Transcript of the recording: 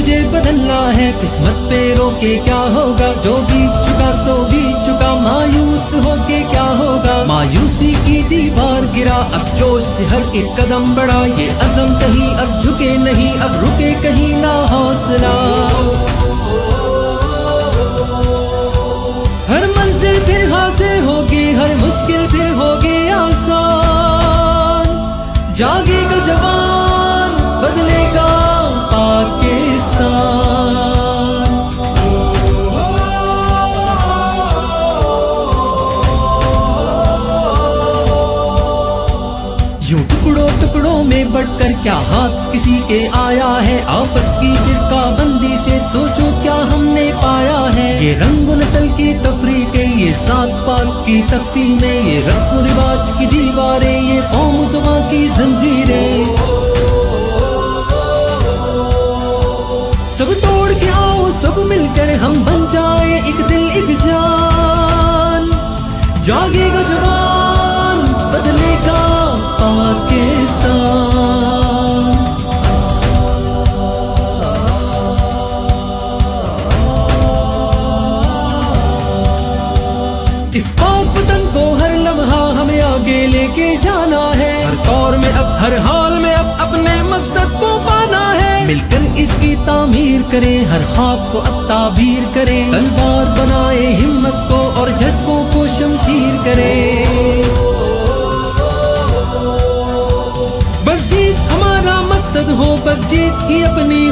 मुझे बदलना है, किस्मत पे रोके क्या होगा। जो बीत चुका सो बीत चुका, मायूस होके क्या होगा। मायूसी की दीवार गिरा, अब जोश से हर एक कदम बढ़ा। ये अज़म कहीं अब झुके नहीं, अब रुके कहीं ना हौसला। हर मंजिल फिर हासिल होगी, हर मुश्किल फिर होगी आसान। जागेगा जवान, बदलेगा पाकिस्तान। यूं टुकड़ों टुकड़ों में बढ़कर क्या हाथ किसी के आया है। आपस की फिरकाबंदी से सोचो क्या हमने पाया है। ये रंग नस्ल की तफरीकें, ये जात पात की तकसीमें, ये रस्म रिवाज की दीवारें, ये कौम ज़ुबां की जंजीरें। सब तोड़ के आओ, सब मिलकर हम बन जाए एक दिल एक जान। जागेगा जवान, बदलेगा पाकिस्तान। इस पाक वतन को हर लम्हा हमें आगे लेके जाना है। हर दौर में अब, हर हाल में अब अपने मकसद को पाना है। मिलकर इसकी तामीर करें, हर ख्वाब को अब ताबीर करें। तलवार बनाए हिम्मत को और जज्बों को शमशीर करें। बस जीत हमारा मकसद हो, बस जीत ही अपनी